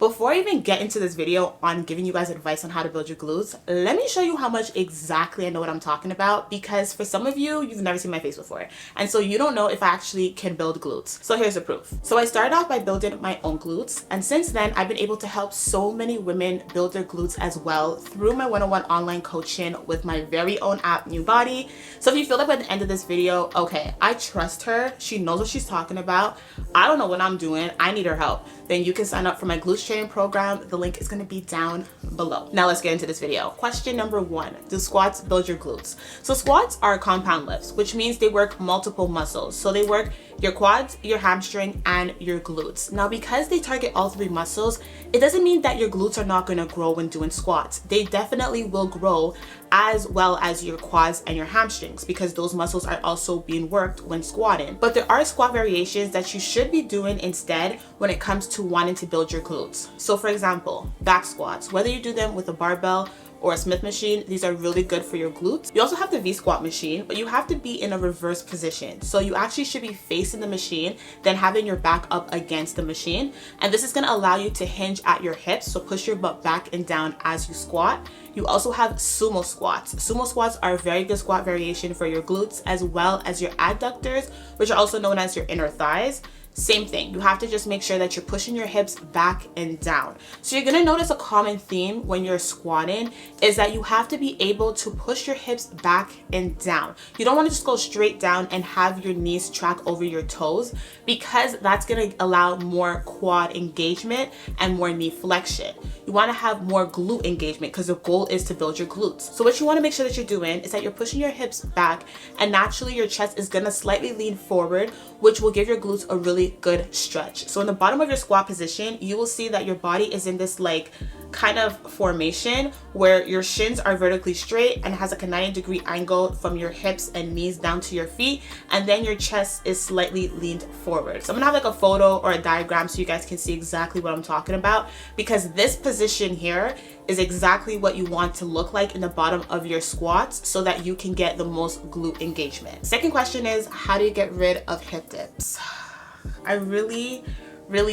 Before I even get into this video on giving you guys advice on how to build your glutes, let me show you how much exactly I know what I'm talking about, because for some of you, you've never seen my face before. And so you don't know if I actually can build glutes. So here's the proof. So I started off by building my own glutes. And since then, I've been able to help so many women build their glutes as well through my one-on-one online coaching with my very own app, New Body. So if you feel like by the end of this video, okay, I trust her, she knows what she's talking about, I don't know what I'm doing, I need her help, then you can sign up for my glutes training program. The link is going to be down below. Now let's get into this video. Question number 1, do squats build your glutes? So squats are compound lifts, which means they work multiple muscles. So they work your quads, your hamstring, and your glutes. Now, because they target all 3 muscles, it doesn't mean that your glutes are not going to grow when doing squats. They definitely will grow, as well as your quads and your hamstrings, because those muscles are also being worked when squatting. But there are squat variations that you should be doing instead when it comes to wanting to build your glutes. So for example, back squats, whether you do them with a barbell or a Smith machine, these are really good for your glutes. You also have the V squat machine, but you have to be in a reverse position. So you actually should be facing the machine, then having your back up against the machine. And this is gonna allow you to hinge at your hips, so push your butt back and down as you squat. You also have sumo squats. Sumo squats are a very good squat variation for your glutes, as well as your adductors, which are also known as your inner thighs. Same thing, you have to just make sure that you're pushing your hips back and down. So you're gonna notice a common theme when you're squatting is that you have to be able to push your hips back and down. You don't wanna just go straight down and have your knees track over your toes, because that's gonna allow more quad engagement and more knee flexion. You wanna have more glute engagement, because the goal is to build your glutes. So what you wanna make sure that you're doing is that you're pushing your hips back, and naturally your chest is gonna slightly lean forward, which will give your glutes a really good stretch. So in the bottom of your squat position, you will see that your body is in this like kind of formation where your shins are vertically straight and has like a 90-degree angle from your hips and knees down to your feet, and then your chest is slightly leaned forward. So I'm gonna have like a photo or a diagram so you guys can see exactly what I'm talking about, because this position here is exactly what you want to look like in the bottom of your squats so that you can get the most glute engagement. Second question is, how do you get rid of hip dips? I really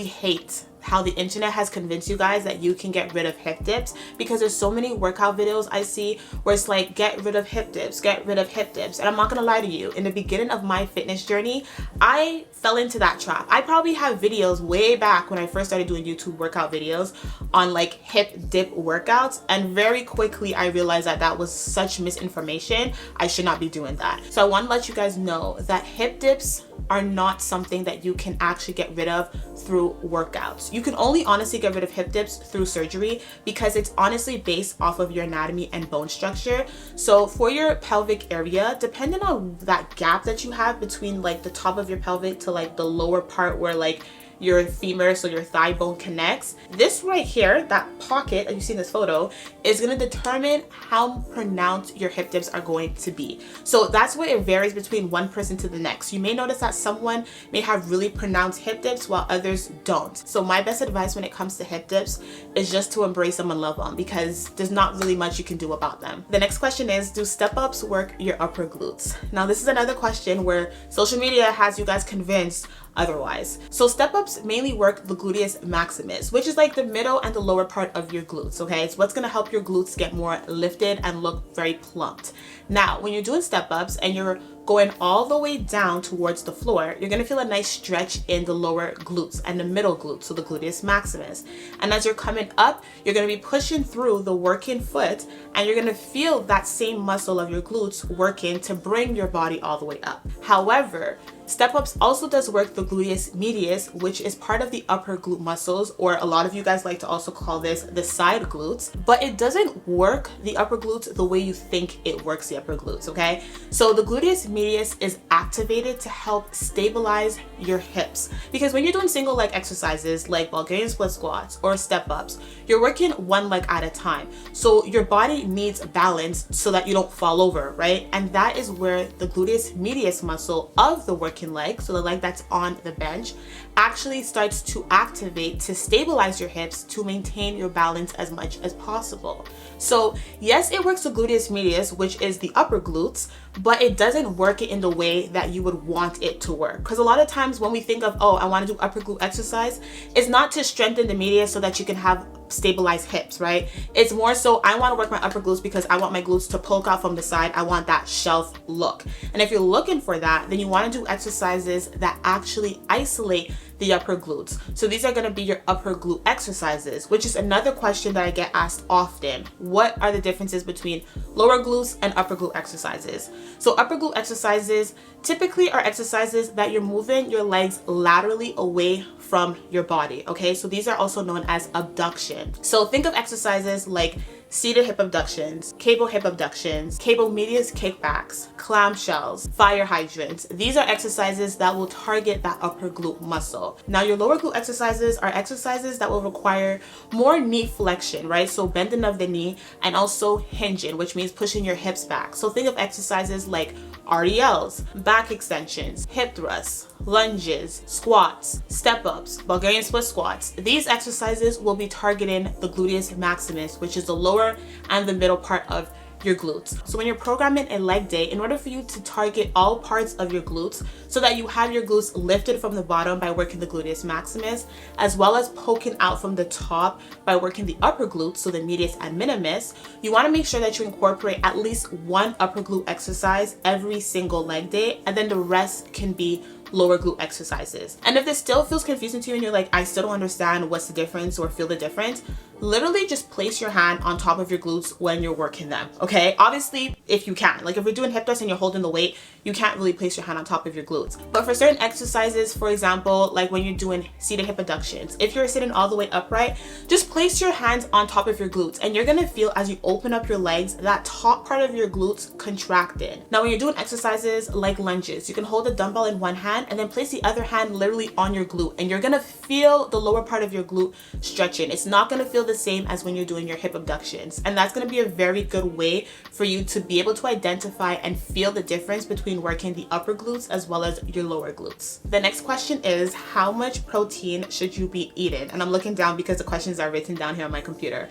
hate how the internet has convinced you guys that you can get rid of hip dips, because there's so many workout videos I see where it's like, get rid of hip dips, get rid of hip dips. And I'm not gonna lie to you, in the beginning of my fitness journey, I fell into that trap. I probably have videos way back when I first started doing YouTube workout videos on like hip dip workouts, and very quickly I realized that that was such misinformation. I should not be doing that. So I want to let you guys know that hip dips are not something that you can actually get rid of through workouts. You can only honestly get rid of hip dips through surgery, because it's honestly based off of your anatomy and bone structure. So for your pelvic area, depending on that gap that you have between like the top of your pelvic to like the lower part where like your femur, so your thigh bone connects, this right here, that pocket that you see in this photo, is going to determine how pronounced your hip dips are going to be. So that's where it varies between one person to the next. You may notice that someone may have really pronounced hip dips while others don't. So my best advice when it comes to hip dips is just to embrace them and love them, because there's not really much you can do about them. The next question is, do step-ups work your upper glutes? Now this is another question where social media has you guys convinced otherwise. So step-ups mainly work the gluteus maximus, which is like the middle and the lower part of your glutes, okay? It's what's gonna help your glutes get more lifted and look very plumped. Now, when you're doing step-ups and you're going all the way down towards the floor, you're gonna feel a nice stretch in the lower glutes and the middle glutes, so the gluteus maximus. And as you're coming up, you're gonna be pushing through the working foot, and you're gonna feel that same muscle of your glutes working to bring your body all the way up. However, step-ups also does work the gluteus medius, which is part of the upper glute muscles, or a lot of you guys like to also call this the side glutes, but it doesn't work the upper glutes the way you think it works the upper glutes, okay? So the gluteus medius is activated to help stabilize your hips, because when you're doing single leg exercises like Bulgarian split squats or step-ups, you're working one leg at a time. So your body needs balance so that you don't fall over, right? And that is where the gluteus medius muscle of the working working leg, so the leg that's on the bench, actually starts to activate to stabilize your hips to maintain your balance as much as possible. So yes, it works the gluteus medius, which is the upper glutes, but it doesn't work it in the way that you would want it to work. Because a lot of times when we think of, oh, I want to do upper glute exercise, it's not to strengthen the medius so that you can have stabilized hips, right? It's more so I want to work my upper glutes because I want my glutes to poke out from the side. I want that shelf look. And if you're looking for that, then you want to do exercises that actually isolate the upper glutes. So these are going to be your upper glute exercises, which is another question that I get asked often. What are the differences between lower glutes and upper glute exercises? So upper glute exercises typically are exercises that you're moving your legs laterally away from your body, okay? So these are also known as abduction. So think of exercises like seated hip abductions, cable hip abductions, cable medius kickbacks, clamshells, fire hydrants. These are exercises that will target that upper glute muscle. Now your lower glute exercises are exercises that will require more knee flexion, right? So bending of the knee and also hinging, which means pushing your hips back. So think of exercises like RDLs, back extensions, hip thrusts, lunges, squats, step-ups, Bulgarian split squats. These exercises will be targeting the gluteus maximus, which is the lower and the middle part of your glutes. So when you're programming a leg day, in order for you to target all parts of your glutes so that you have your glutes lifted from the bottom by working the gluteus maximus, as well as poking out from the top by working the upper glutes, so the medius and minimus, you want to make sure that you incorporate at least one upper glute exercise every single leg day, and then the rest can be lower glute exercises. And if this still feels confusing to you and you're like, I still don't understand what's the difference or feel the difference, literally just place your hand on top of your glutes when you're working them, okay? Obviously, if you can. Like if you're doing hip thrusts and you're holding the weight, you can't really place your hand on top of your glutes. But for certain exercises, for example, like when you're doing seated hip abductions, if you're sitting all the way upright, just place your hands on top of your glutes and you're gonna feel as you open up your legs, that top part of your glutes contracted. Now, when you're doing exercises like lunges, you can hold a dumbbell in one hand and then place the other hand literally on your glute, and you're gonna feel the lower part of your glute stretching. It's not gonna feel the same as when you're doing your hip abductions, and that's gonna be a very good way for you to be able to identify and feel the difference between working the upper glutes as well as your lower glutes. The next question is, how much protein should you be eating? And I'm looking down because the questions are written down here on my computer.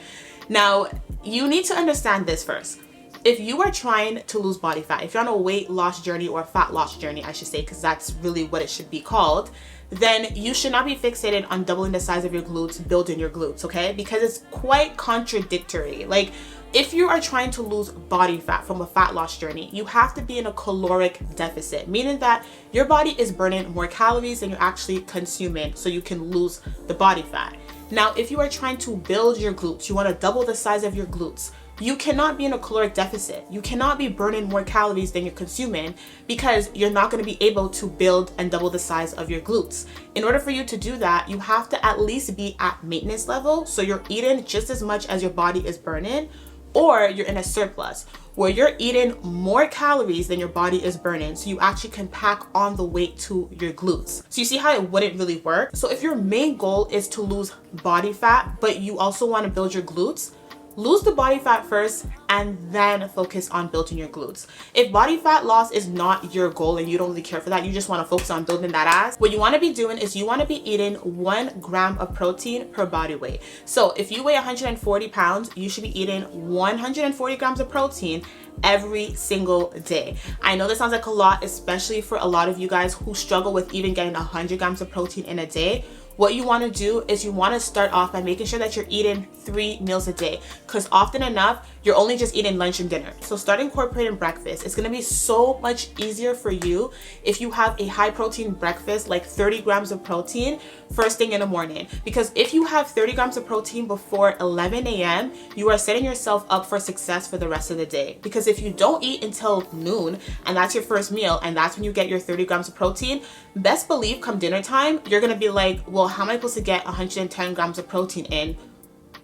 Now, you need to understand this first. If you are trying to lose body fat, if you're on a weight loss journey or a fat loss journey, I should say, because that's really what it should be called, then you should not be fixated on doubling the size of your glutes, building your glutes, okay? Because it's quite contradictory. Like, if you are trying to lose body fat from a fat loss journey, you have to be in a caloric deficit, meaning that your body is burning more calories than you're actually consuming so you can lose the body fat. Now, if you are trying to build your glutes, you want to double the size of your glutes, you cannot be in a caloric deficit. You cannot be burning more calories than you're consuming because you're not going to be able to build and double the size of your glutes. In order for you to do that, you have to at least be at maintenance level. So you're eating just as much as your body is burning, or you're in a surplus where you're eating more calories than your body is burning, so you actually can pack on the weight to your glutes. So you see how it wouldn't really work? So if your main goal is to lose body fat, but you also want to build your glutes, lose the body fat first and then focus on building your glutes. If body fat loss is not your goal and you don't really care for that, you just want to focus on building that ass, what you want to be doing is you want to be eating 1 gram of protein per body weight. So if you weigh 140 pounds, you should be eating 140 grams of protein every single day. I know this sounds like a lot, especially for a lot of you guys who struggle with even getting 100 grams of protein in a day. What you want to do is you want to start off by making sure that you're eating 3 meals a day, because often enough you're only just eating lunch and dinner. So start incorporating breakfast. It's going to be so much easier for you if you have a high protein breakfast, like 30 grams of protein first thing in the morning, because if you have 30 grams of protein before 11 a.m. you are setting yourself up for success for the rest of the day. Because if you don't eat until noon and that's your first meal and that's when you get your 30 grams of protein, best believe come dinner time you're going to be like, well, how am I supposed to get 110 grams of protein in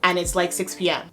and it's like 6 p.m.?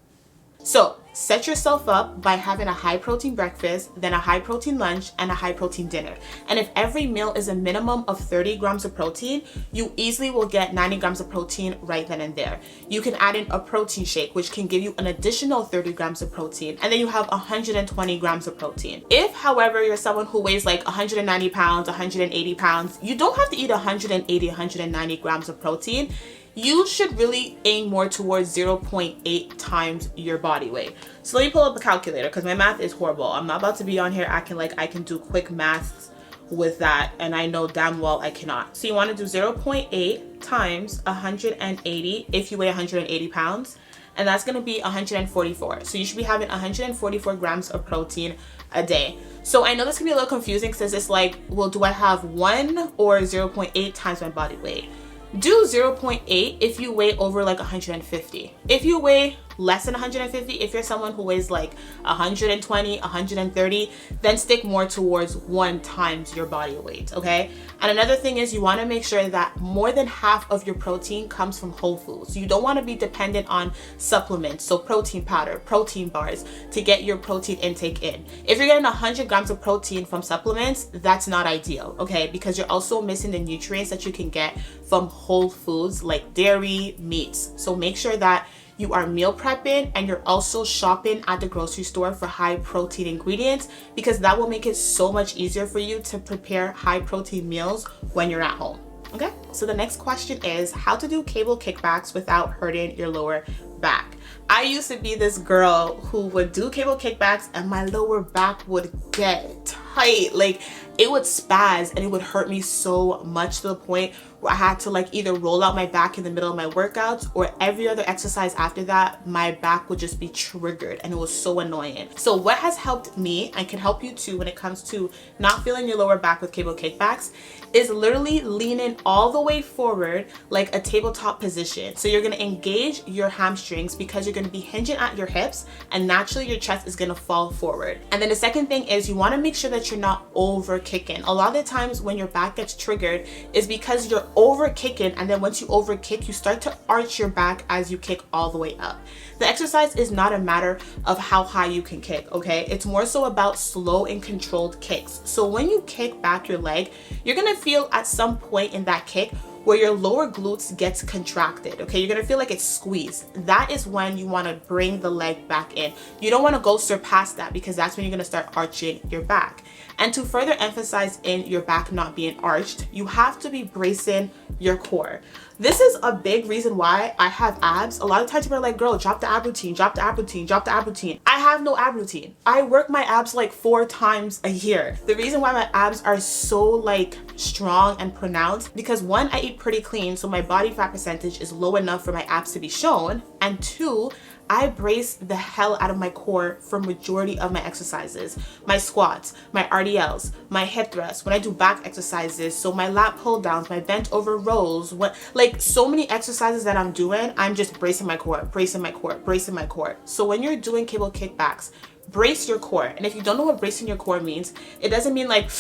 So set yourself up by having a high protein breakfast, then a high protein lunch, and a high protein dinner. And if every meal is a minimum of 30 grams of protein, you easily will get 90 grams of protein right then and there. You can add in a protein shake, which can give you an additional 30 grams of protein, and then you have 120 grams of protein. If, however, you're someone who weighs like 190 pounds, 180 pounds, you don't have to eat 180, 190 grams of protein. You should really aim more towards 0.8 times your body weight. So let me pull up a calculator because my math is horrible. I'm not about to be on here acting like I can do quick maths with that, and I know damn well I cannot. So you want to do 0.8 times 180 if you weigh 180 pounds, and that's going to be 144. So you should be having 144 grams of protein a day. So I know this can be a little confusing because it's like, well, do I have 1 or 0.8 times my body weight? Do 0.8 if you weigh over like 150. If you weigh less than 150, if you're someone who weighs like 120, 130, then stick more towards 1 times your body weight, okay? And another thing is you want to make sure that more than half of your protein comes from whole foods. You don't want to be dependent on supplements, so protein powder, protein bars, to get your protein intake in. If you're getting 100 grams of protein from supplements, that's not ideal, okay? Because you're also missing the nutrients that you can get from whole foods like dairy, meats. So make sure that you are meal prepping and you're also shopping at the grocery store for high protein ingredients, because that will make it so much easier for you to prepare high protein meals when you're at home. Okay, so the next question is how to do cable kickbacks without hurting your lower back. I used to be this girl who would do cable kickbacks and my lower back would get tight. Like it would spaz and it would hurt me so much to the point where I had to like either roll out my back in the middle of my workouts, or every other exercise after that, my back would just be triggered and it was so annoying. So what has helped me and can help you too when it comes to not feeling your lower back with cable kickbacks is literally leaning all the way forward like a tabletop position. So you're going to engage your hamstrings because you're going to be hinging at your hips and naturally your chest is going to fall forward. And then the second thing is you want to make sure that you're not over kicking. A lot of the times when your back gets triggered is because you're over kicking, and then once you over kick, you start to arch your back as you kick all the way up. The exercise is not a matter of how high you can kick, okay? It's more so about slow and controlled kicks. So when you kick back your leg, you're gonna feel at some point in that kick where your lower glutes gets contracted, okay? You're gonna feel like it's squeezed. That is when you wanna bring the leg back in. You don't wanna go surpass that because that's when you're gonna start arching your back. And to further emphasize in your back not being arched, you have to be bracing your core. This is a big reason why I have abs. A lot of times people are like, girl, drop the ab routine, drop the ab routine, drop the ab routine. I have no ab routine. I work my abs like 4 times a year. The reason why my abs are so like strong and pronounced, because 1, I eat pretty clean, so my body fat percentage is low enough for my abs to be shown, and 2, I brace the hell out of my core for majority of my exercises. My squats, my RDLs, my hip thrusts, when I do back exercises, so my lat pull downs, my bent over rows, like so many exercises that I'm doing, I'm just bracing my core, bracing my core, bracing my core. So when you're doing cable kickbacks, brace your core. And if you don't know what bracing your core means, it doesn't mean like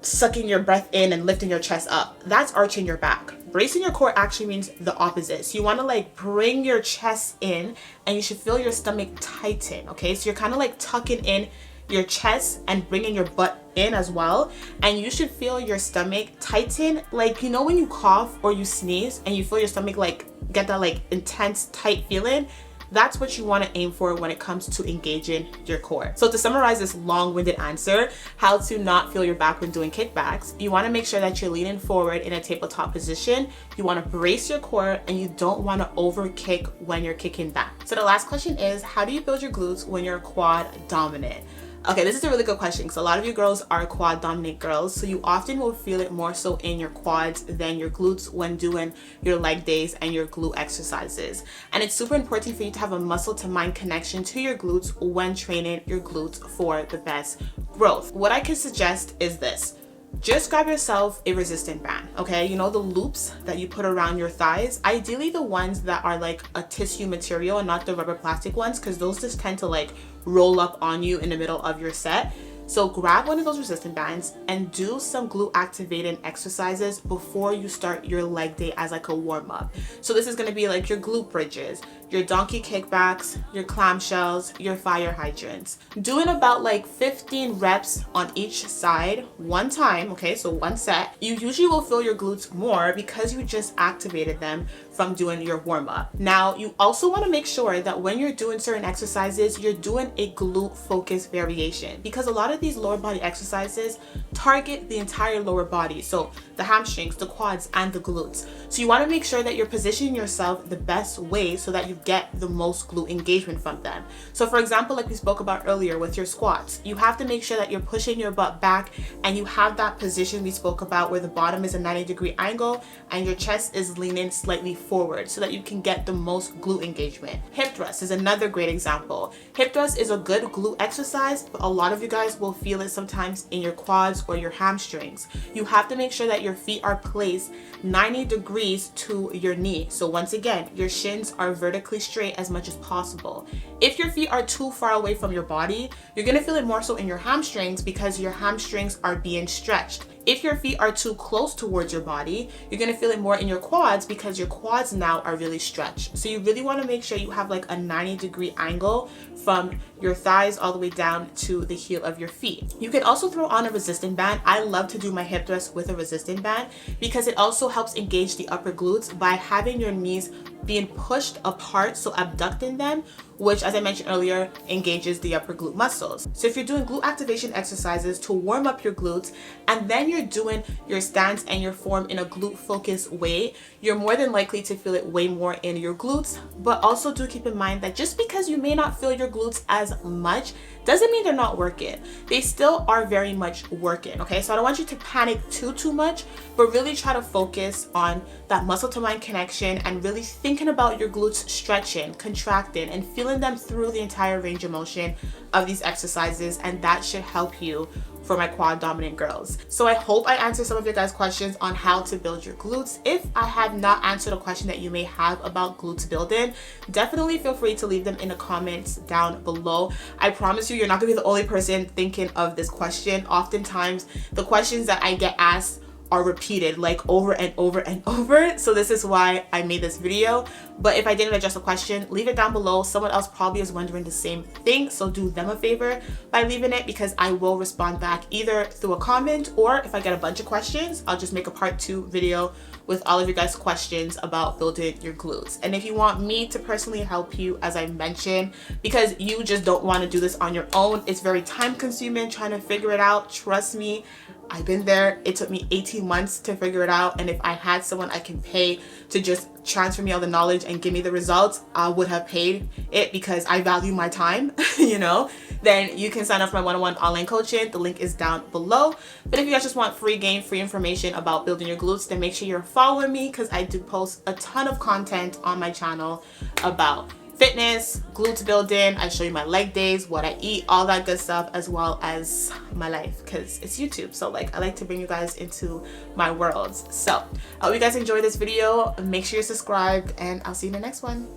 sucking your breath in and lifting your chest up. That's arching your back. Bracing your core actually means the opposite. So you want to like bring your chest in and you should feel your stomach tighten, okay? So you're kind of like tucking in your chest and bringing your butt in as well, and you should feel your stomach tighten, like, you know, when you cough or you sneeze and you feel your stomach like get that like intense tight feeling. That's what you want to aim for when it comes to engaging your core. So to summarize this long-winded answer, how to not feel your back when doing kickbacks, you want to make sure that you're leaning forward in a tabletop position. You want to brace your core and you don't want to over kick when you're kicking back. So the last question is, how do you build your glutes when you're quad dominant? Okay, this is a really good question because a lot of you girls are quad dominant girls, so you often will feel it more so in your quads than your glutes when doing your leg days and your glute exercises. And it's super important for you to have a muscle to mind connection to your glutes when training your glutes for the best growth. What I can suggest is this. Just grab yourself a resistant band, okay? You know the loops that you put around your thighs? Ideally the ones that are like a tissue material and not the rubber plastic ones, because those just tend to like roll up on you in the middle of your set. So grab one of those resistance bands and do some glute activating exercises before you start your leg day as like a warm up. So this is going to be like your glute bridges, your donkey kickbacks, your clamshells, your fire hydrants. Doing about like 15 reps on each side one time, okay, so one set. You usually will feel your glutes more because you just activated them from doing your warm-up. Now, you also want to make sure that when you're doing certain exercises, you're doing a glute focused variation, because a lot of these lower body exercises target the entire lower body. So the hamstrings, the quads, and the glutes. So you want to make sure that you're positioning yourself the best way so that you get the most glute engagement from them. So for example, like we spoke about earlier with your squats, you have to make sure that you're pushing your butt back and you have that position we spoke about where the bottom is a 90-degree angle and your chest is leaning slightly forward so that you can get the most glute engagement. Hip thrust is another great example. Hip thrust is a good glute exercise, but a lot of you guys will feel it sometimes in your quads or your hamstrings. You have to make sure that your feet are placed 90 degrees to your knee. So once again, your shins are vertically straight as much as possible. If your feet are too far away from your body, you're gonna feel it more so in your hamstrings because your hamstrings are being stretched. If your feet are too close towards your body, you're gonna feel it more in your quads because your quads now are really stretched. So you really wanna make sure you have like a 90-degree angle from your thighs all the way down to the heel of your feet. You can also throw on a resistance band. I love to do my hip thrust with a resistance band because it also helps engage the upper glutes by having your knees being pushed apart, so abducting them, which as I mentioned earlier engages the upper glute muscles. So if you're doing glute activation exercises to warm up your glutes and then you're doing your stance and your form in a glute focused way, you're more than likely to feel it way more in your glutes. But also do keep in mind that just because you may not feel your glutes as much doesn't mean they're not working. They still are very much working, okay? So I don't want you to panic too much, but really try to focus on that muscle to mind connection and really thinking about your glutes stretching, contracting, and feeling them through the entire range of motion of these exercises, and that should help you for my quad dominant girls. So I hope I answered some of your guys' questions on how to build your glutes. If I have not answered a question that you may have about glutes building, definitely feel free to leave them in the comments down below. I promise you, you're not gonna be the only person thinking of this question. Oftentimes, the questions that I get asked are repeated like over and over and over. So this is why I made this video. But if I didn't address a question, leave it down below. Someone else probably is wondering the same thing. So do them a favor by leaving it, because I will respond back either through a comment, or if I get a bunch of questions, I'll just make a part 2 video with all of your guys' questions about building your glutes. And if you want me to personally help you, as I mentioned, because you just don't want to do this on your own, it's very time consuming trying to figure it out. Trust me, I've been there. It took me 18 months to figure it out. And if I had someone I can pay to just transfer me all the knowledge and give me the results, I would have paid it because I value my time, you know. Then you can sign up for my one-on-one online coaching. The link is down below. But if you guys just want free game, free information about building your glutes, then make sure you're following me, because I do post a ton of content on my channel about fitness, glutes building. I show you my leg days, what I eat, all that good stuff, as well as my life, because it's YouTube. So like, I like to bring you guys into my worlds. So I hope you guys enjoyed this video. Make sure you're subscribed, and I'll see you in the next one.